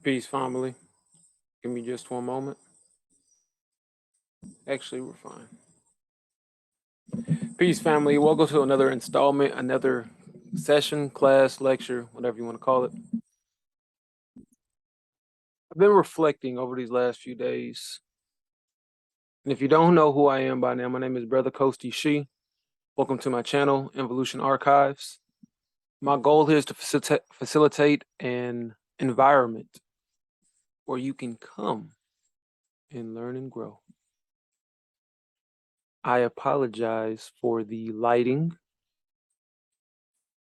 Peace, family. Give me just one moment. Actually, we're fine. Peace, family. Welcome to another installment, another session, class, lecture, whatever you want to call it. I've been reflecting over these last few days. And if you don't know who I am by now, my name is Brother 𝐘𝐨𝐿. Welcome to my channel, Evolution Archives. My goal here is to facilitate an environment where you can come and learn and grow. I apologize for the lighting,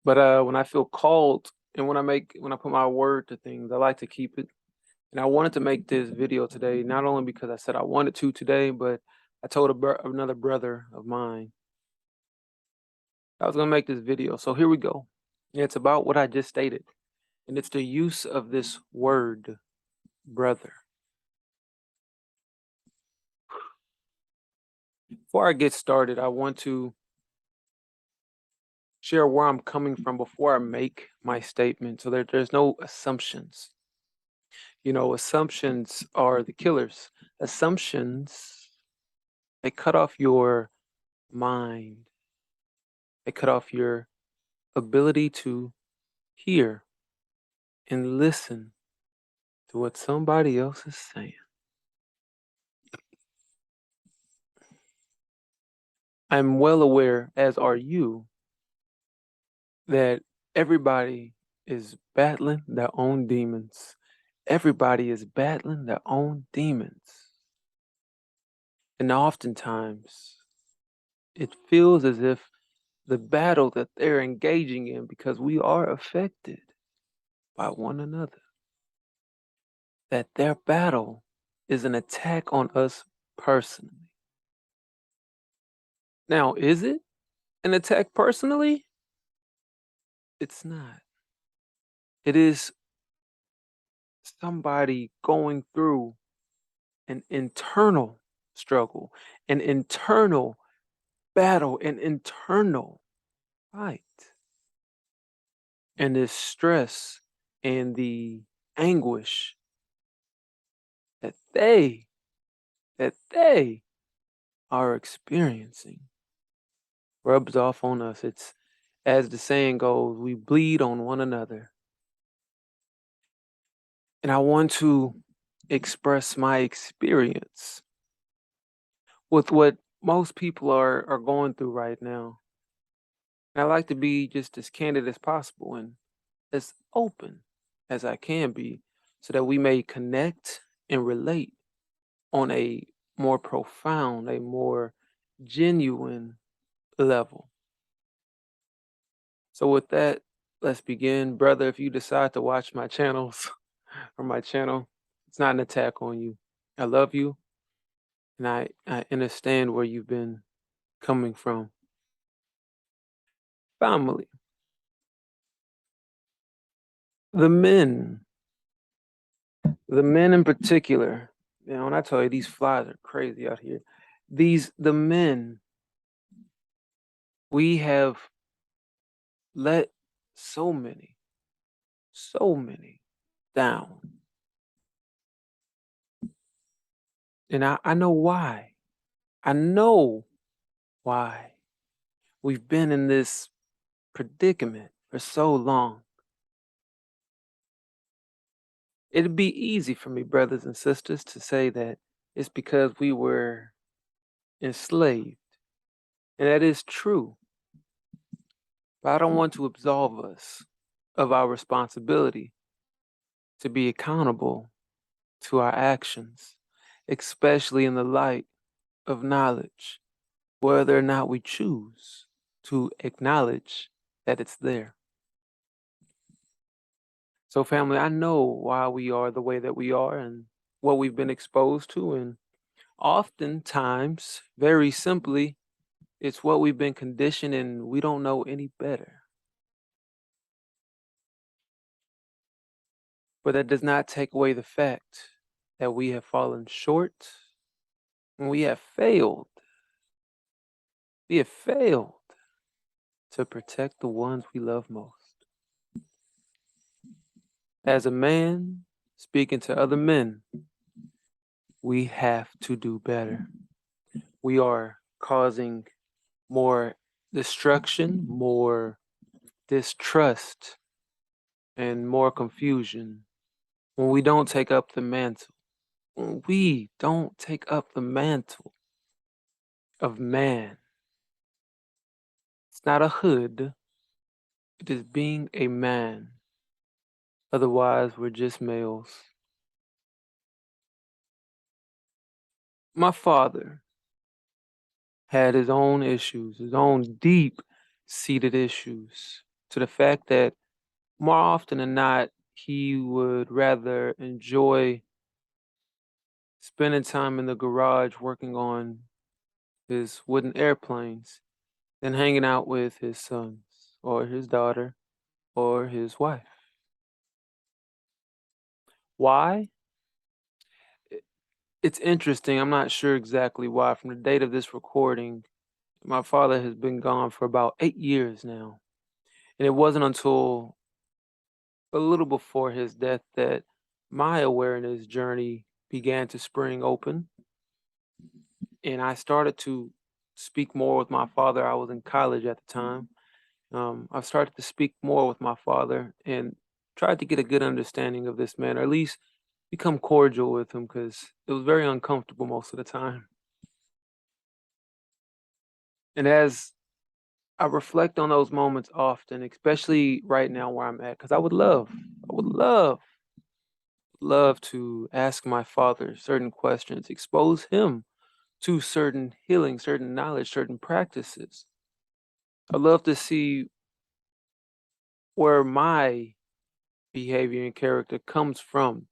but when I feel called and when I put my word to things, I like to keep it. And I wanted to make this video today, not only because I said I wanted to today, but I told another brother of mine I was gonna make this video. So here we go. And it's about what I just stated, and it's the use of this word, brother. Before I get started, I want to share where I'm coming from before I make my statement so that there's no assumptions. You know, assumptions are the killers. Assumptions, they cut off your mind. They cut off your ability to hear and listen to what somebody else is saying. I'm well aware, as are you, that everybody is battling their own demons. Everybody is battling their own demons. And oftentimes, it feels as if the battle that they're engaging in, because we are affected by one another, that their battle is an attack on us personally. Now, is it an attack personally? It's not. It is somebody going through an internal struggle, an internal battle, an internal fight. And this stress and the anguish that they are experiencing rubs off on us. It's, as the saying goes, we bleed on one another. And I want to express my experience with what most people are going through right now. And I like to be just as candid as possible and as open as I can be so that we may connect and relate on a more profound, a more genuine level. So with that, let's begin. Brother, if you decide to watch my channels or my channel, it's not an attack on you. I love you, and I understand where you've been coming from. Family. The men, the men in particular, you know, when I tell you these flies are crazy out here, the men, we have let so many down. And I know why. I know why. We've been in this predicament for so long. It'd be easy for me, brothers and sisters, to say that it's because we were enslaved. And that is true. But I don't want to absolve us of our responsibility to be accountable to our actions, especially in the light of knowledge, whether or not we choose to acknowledge that it's there. So family, I know why we are the way that we are and what we've been exposed to. And oftentimes, very simply, it's what we've been conditioned and we don't know any better. But that does not take away the fact that we have fallen short and we have failed. We have failed to protect the ones we love most. As a man, speaking to other men, we have to do better. We are causing more destruction, more distrust, and more confusion when we don't take up the mantle. When we don't take up the mantle of man, it's not a hood, it is being a man. Otherwise, we're just males. My father had his own issues, his own deep seated issues, to the fact that more often than not, he would rather enjoy spending time in the garage working on his wooden airplanes than hanging out with his sons or his daughter or his wife. Why? I- It's interesting. I'm not sure exactly why. From the date of this recording, my father has been gone for about 8 years now. And it wasn't until a little before his death that my awareness journey began to spring open. And I started to speak more with my father. I was in college at the time. I started to speak more with my father and tried to get a good understanding of this man, or at least become cordial with him because it was very uncomfortable most of the time. And as I reflect on those moments often, especially right now where I'm at, because I would love to ask my father certain questions, expose him to certain healing, certain knowledge, certain practices. I'd love to see where my behavior and character comes from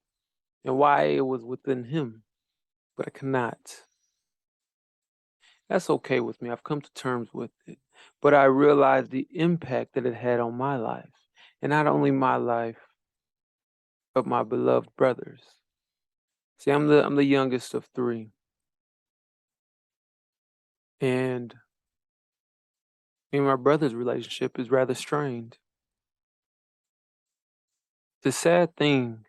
and why it was within him, but I cannot. That's okay with me. I've come to terms with it. But I realize the impact that it had on my life. And not only my life, but my beloved brothers. See, I'm the youngest of three. And me and my brother's relationship is rather strained. It's a sad thing,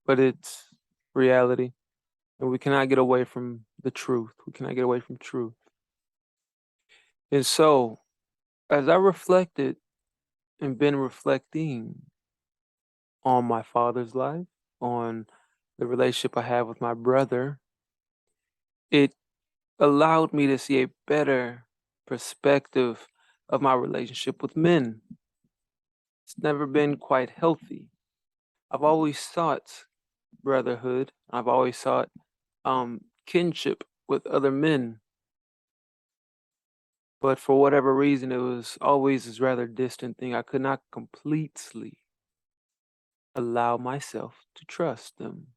but it's reality. And we cannot get away from the truth. We cannot get away from truth. And so, as I reflected and been reflecting on my father's life, on the relationship I have with my brother, it allowed me to see a better perspective of my relationship with men. It's never been quite healthy. I've always sought brotherhood. I've always sought kinship with other men, but for whatever reason, it was always this rather distant thing. I could not completely allow myself to trust them.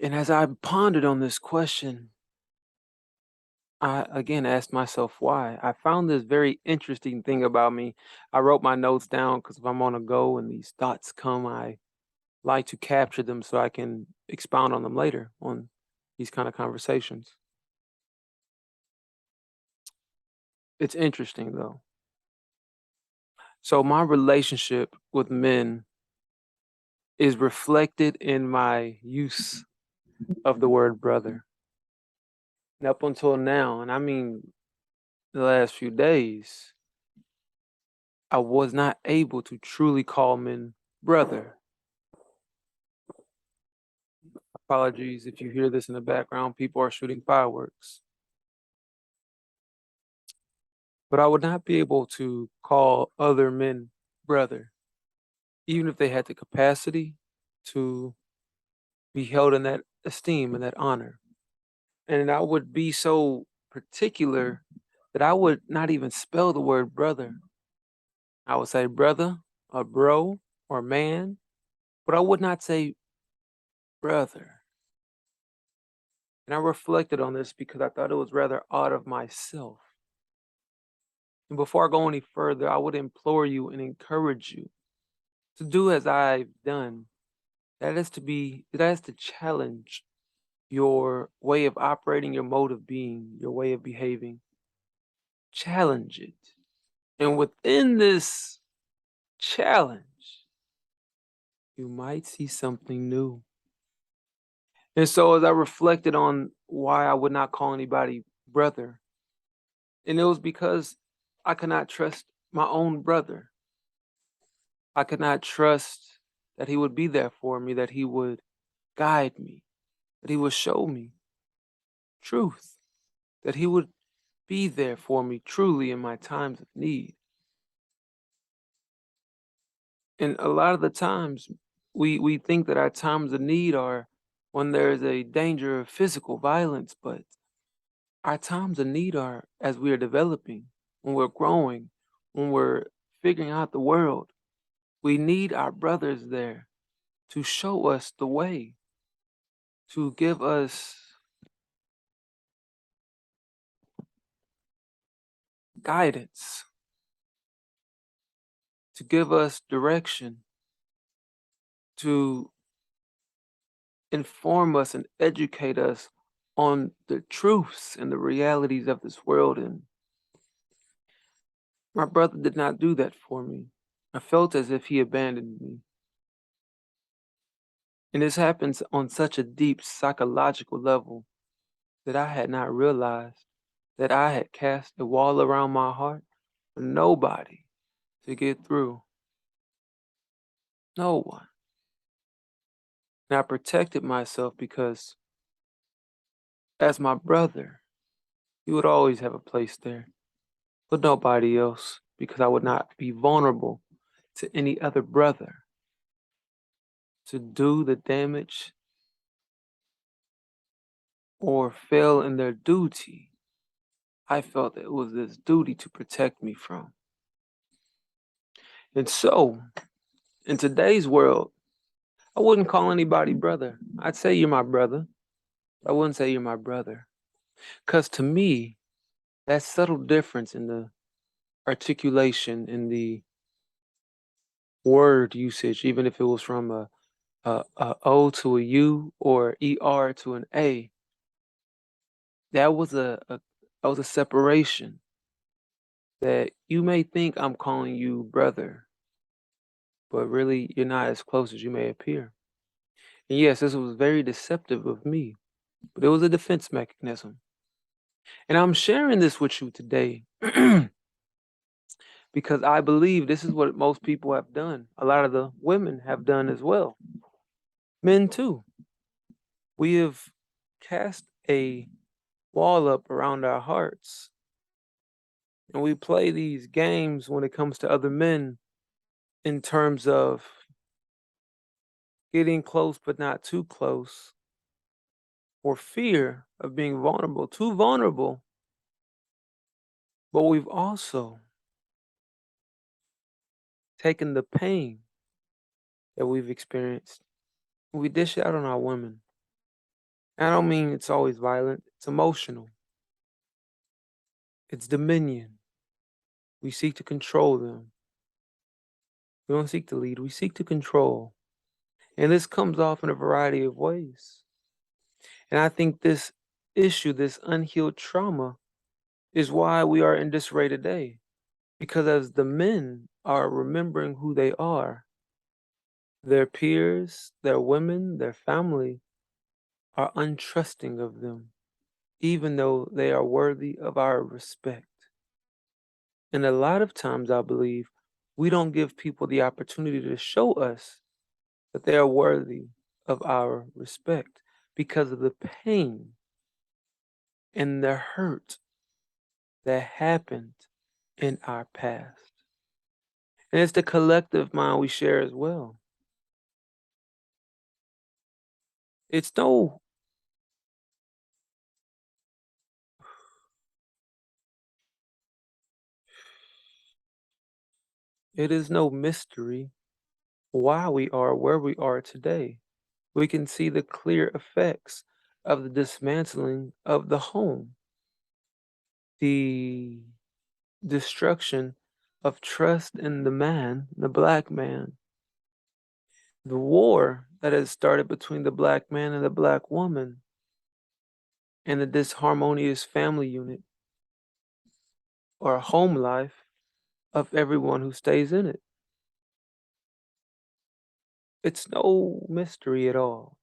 And as I pondered on this question, I again asked myself why. I found this very interesting thing about me. I wrote my notes down because if I'm on a go and these thoughts come, I like to capture them so I can expound on them later on these kind of conversations. It's interesting though. So my relationship with men is reflected in my use of the word brother. And up until now, and I mean the last few days, I was not able to truly call men brother. Apologies if you hear this in the background. People are shooting fireworks. But I would not be able to call other men brother, even if they had the capacity to be held in that esteem and that honor. And I would be so particular that I would not even spell the word brother. I would say brother or bro or man, but I would not say brother. And I reflected on this because I thought it was rather odd of myself. And before I go any further, I would implore you and encourage you to do as I've done. That is to challenge your way of operating, your mode of being, your way of behaving. Challenge it. And within this challenge, you might see something new. And so as I reflected on why I would not call anybody brother, and it was because I could not trust my own brother. I could not trust that he would be there for me, that he would guide me, that he would show me truth, that he would be there for me truly in my times of need. And a lot of the times we think that our times of need are when there is a danger of physical violence, but our times of need are as we are developing, when we're growing, when we're figuring out the world. We need our brothers there to show us the way, to give us guidance, to give us direction, to inform us and educate us on the truths and the realities of this world. And my brother did not do that for me. I felt as if he abandoned me. And this happens on such a deep psychological level that I had not realized that I had cast a wall around my heart for nobody to get through. No one. And I protected myself because, as my brother, he would always have a place there, but nobody else, because I would not be vulnerable to any other brother to do the damage or fail in their duty. I felt it was this duty to protect me from. And so, in today's world, I wouldn't call anybody brother. I'd say you're my brother. I wouldn't say you're my brother. Because to me, that subtle difference in the articulation, in the word usage, even if it was from a O to a U or ER to an A, that was that was a separation that you may think I'm calling you brother, but really you're not as close as you may appear. And yes, this was very deceptive of me, but it was a defense mechanism. And I'm sharing this with you today because I believe this is what most people have done. A lot of the women have done as well. Men too. We have cast a wall up around our hearts. And we play these games when it comes to other men in terms of getting close but not too close, or fear of being vulnerable, too vulnerable. But we've also taken the pain that we've experienced. We dish it out on our women. I don't mean it's always violent, it's emotional, it's dominion. We seek to control them. We don't seek to lead, we seek to control. And this comes off in a variety of ways. And I think this issue, this unhealed trauma, is why we are in disarray today. Because as the men are remembering who they are, their peers, their women, their family are untrusting of them, even though they are worthy of our respect. And a lot of times, I believe, we don't give people the opportunity to show us that they are worthy of our respect because of the pain and the hurt that happened in our past. And it's the collective mind we share as well. It's no it is no mystery why we are where we are today. We can see the clear effects of the dismantling of the home, the destruction of trust in the man, the black man, the war that has started between the black man and the black woman, and the disharmonious family unit or home life of everyone who stays in it. It's no mystery at all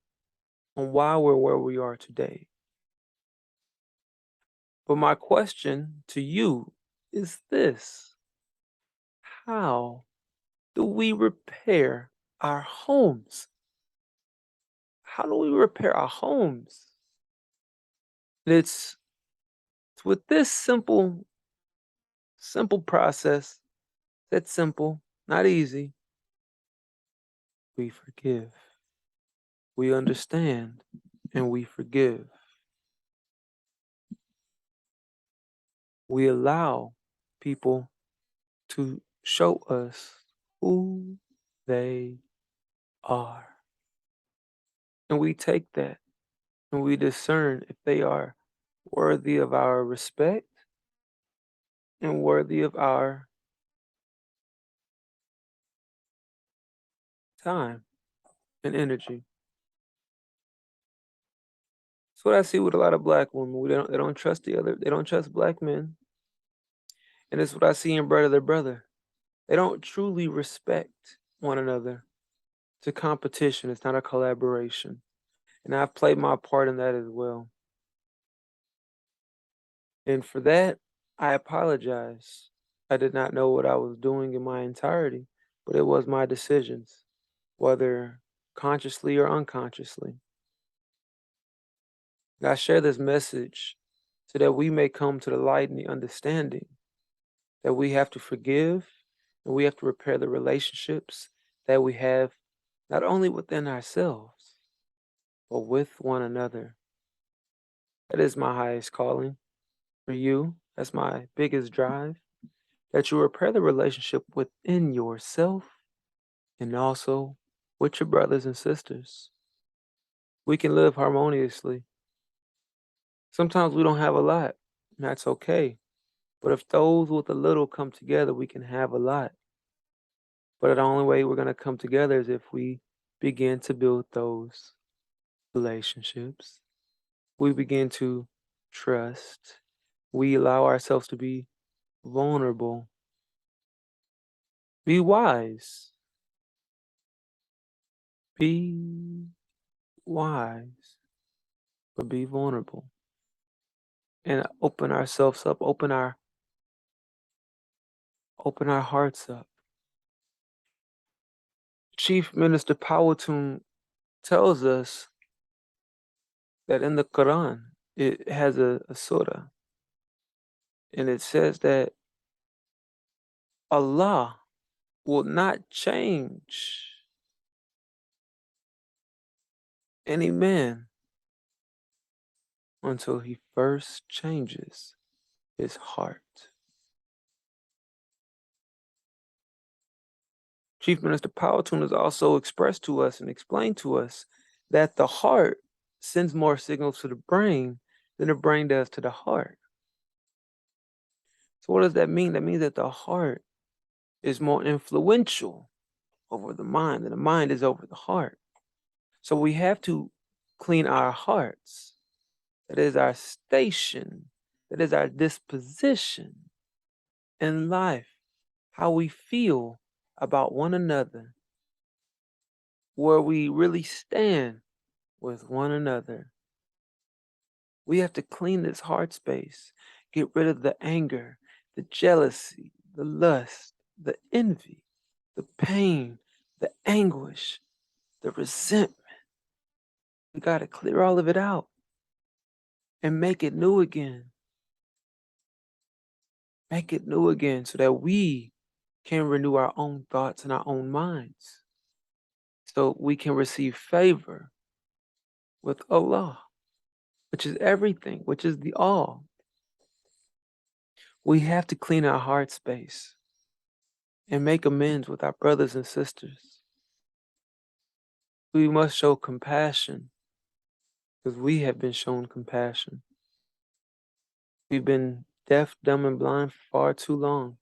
on why we're where we are today. But my question to you is this: how do we repair our homes? How do we repair our homes? And it's with this simple process. That's simple, not easy. We forgive. We understand and we forgive. We allow people to show us who they are. And we take that and we discern if they are worthy of our respect and worthy of our time and energy. That's what I see with a lot of black women. They don't trust they don't trust black men. And it's what I see in brother to brother. They don't truly respect one another. It's a competition, it's not a collaboration. And I've played my part in that as well. And for that, I apologize. I did not know what I was doing in my entirety, but it was my decisions, whether consciously or unconsciously. And I share this message so that we may come to the light and the understanding that we have to forgive and we have to repair the relationships that we have not only within ourselves, but with one another. That is my highest calling for you. That's my biggest drive. That you repair the relationship within yourself and also with your brothers and sisters. We can live harmoniously. Sometimes we don't have a lot, and that's okay. But if those with a little come together, we can have a lot. But the only way we're going to come together is if we begin to build those relationships. We begin to trust. We allow ourselves to be vulnerable. Be wise. Be wise, but be vulnerable. And open ourselves up, open our hearts up. Chief Minister Powhatan tells us that in the Quran, it has a surah, and it says that Allah will not change any man until he first changes his heart. Chief Minister Powhatan has also expressed to us and explained to us that the heart sends more signals to the brain than the brain does to the heart. So what does that mean? That means that the heart is more influential over the mind than the mind is over the heart. So we have to clean our hearts. That is our station. That is our disposition in life, how we feel about one another, where we really stand with one another. We have to clean this heart space, get rid of the anger, the jealousy, the lust, the envy, the pain, the anguish, the resentment. We got to clear all of it out and make it new again. Make it new again so that we can renew our own thoughts and our own minds. So we can receive favor with Allah, which is everything, which is the all. We have to clean our heart space and make amends with our brothers and sisters. We must show compassion because we have been shown compassion. We've been deaf, dumb, and blind for far too long.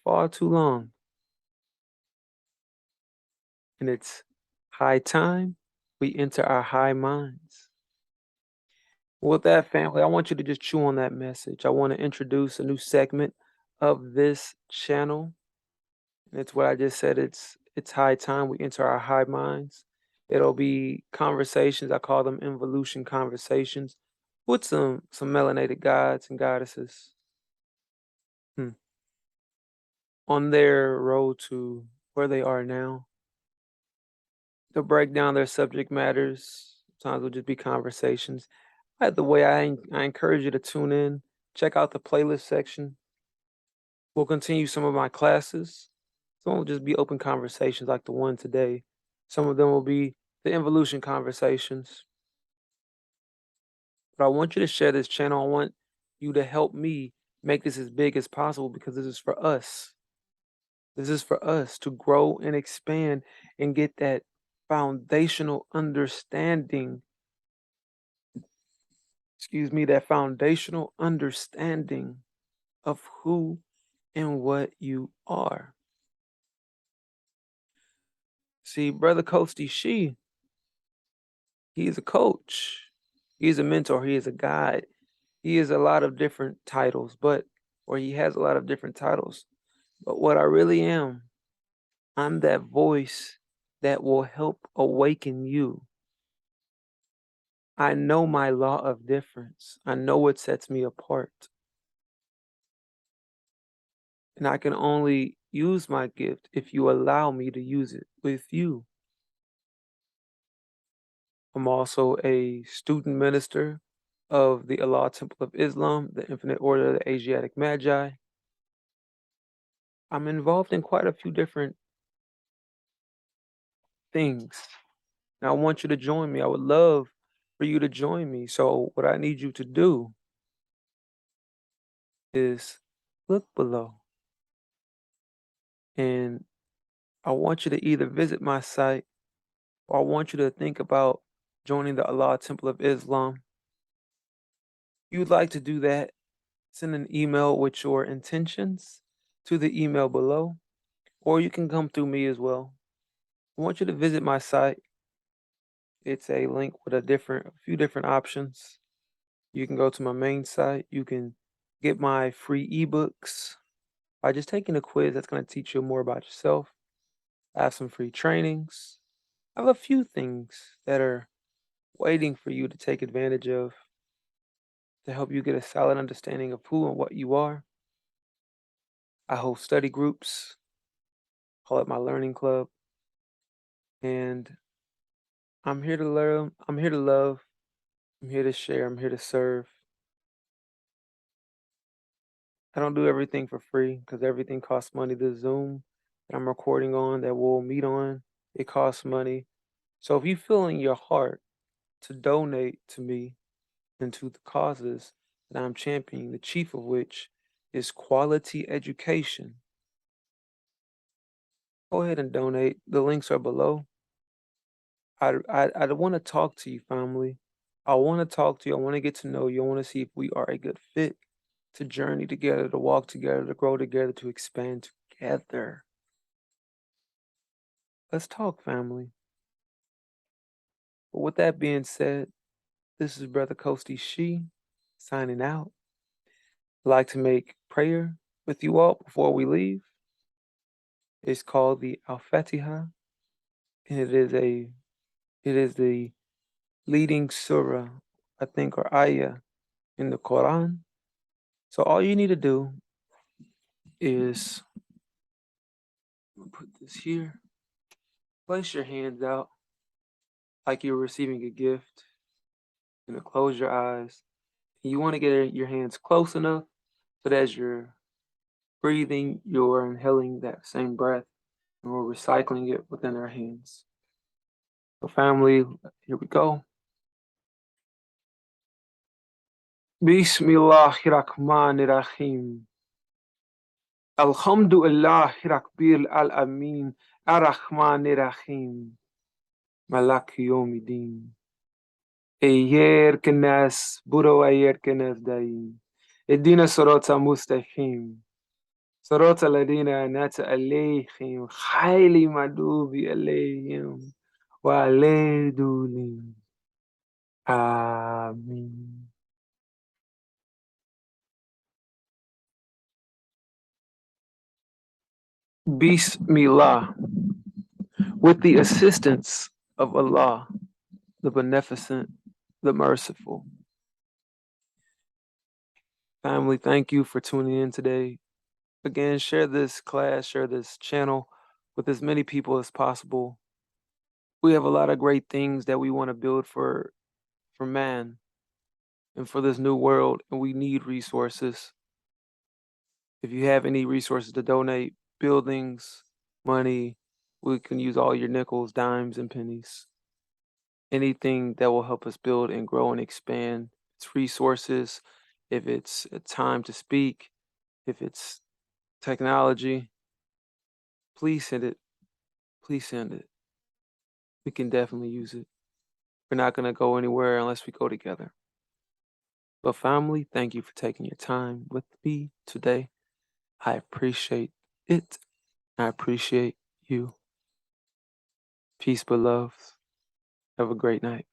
Far too long. And it's high time we enter our high minds. With that, family, I want you to just chew on that message. I want to introduce a new segment of this channel. And it's what I just said. it's high time we enter our high minds. It'll be conversations, I call them involution conversations, with some melanated gods and goddesses, hmm, on their road to where they are now. They'll break down their subject matters. Sometimes it'll just be conversations. Either way, I encourage you to tune in, check out the playlist section. We'll continue some of my classes. Some will just be open conversations like the one today. Some of them will be the involution conversations. But I want you to share this channel. I want you to help me make this as big as possible because this is for us. This is for us to grow and expand and get that foundational understanding, that foundational understanding of who and what you are. See, Brother 𝐘𝐨𝐮𝐫, he is a coach. He is a mentor. He is a guide. He is a lot of different titles, or he has a lot of different titles. But what I really am, I'm that voice that will help awaken you. I know my law of difference. I know what sets me apart. And I can only use my gift if you allow me to use it with you. I'm also a student minister of the Allah Temple of Islam, the Infinite Order of the Asiatic Magi. I'm involved in quite a few different things. And I want you to join me. I would love for you to join me. So what I need you to do is look below. And I want you to either visit my site or I want you to think about joining the Allah Temple of Islam. If you'd like to do that, send an email with your intentions to the email below, or you can come through me as well. I want you to visit my site. It's a link with a few different options. You can go to my main site. You can get my free ebooks by just taking a quiz that's going to teach you more about yourself. I have some free trainings. I have a few things that are waiting for you to take advantage of to help you get a solid understanding of who and what you are. I host study groups, call it my learning club, and I'm here to learn, I'm here to love, I'm here to share, I'm here to serve. I don't do everything for free because everything costs money. The Zoom that I'm recording on, that we'll meet on, it costs money. So if you feel in your heart to donate to me and to the causes that I'm championing, the chief of which is quality education, go ahead and donate. The links are below. I want to talk to you, family. I want to talk to you. I want to get to know you. I want to see if we are a good fit to journey together, to walk together, to grow together, to expand together. Let's talk, family. But with that being said, this is Brother 𝐘𝐨𝐮𝐫 signing out. I'd like to make prayer with you all before we leave. It's called the Al-Fatiha, and it is the leading surah, I think, or ayah in the Quran. So all you need to do is put this here, place your hands out like you're receiving a gift, and then close your eyes. And you want to get your hands close enough so that as you're breathing, you're inhaling that same breath, and we're recycling it within our hands. So family, here we go. Bismillahirrahmanirrahim. Alhamdulillah Rabbil Alamin. Ar-Rahmanirrahim. Malak Yawmiddin. Eyer kenas, buro ayer kenas daim. Edina sorota mustaqim. Sorota ladina nata alayhim. Khayli madubi alayhim. Wa alaydulim. Amin. Bismillah. with the assistance of Allah, the Beneficent, the Merciful. Family, thank you for tuning in today. Again, share this class, share this channel with as many people as possible. We have a lot of great things that we want to build for man and for this new world, and we need resources. If you have any resources to donate, buildings, money, we can use all your nickels, dimes, and pennies. Anything that will help us build and grow and expand. It's resources, if it's a time to speak, if it's technology, please send it. Please send it. We can definitely use it. We're not going to go anywhere unless we go together. But family, thank you for taking your time with me today. I appreciate it. I appreciate you. Peace, beloveds. Have a great night.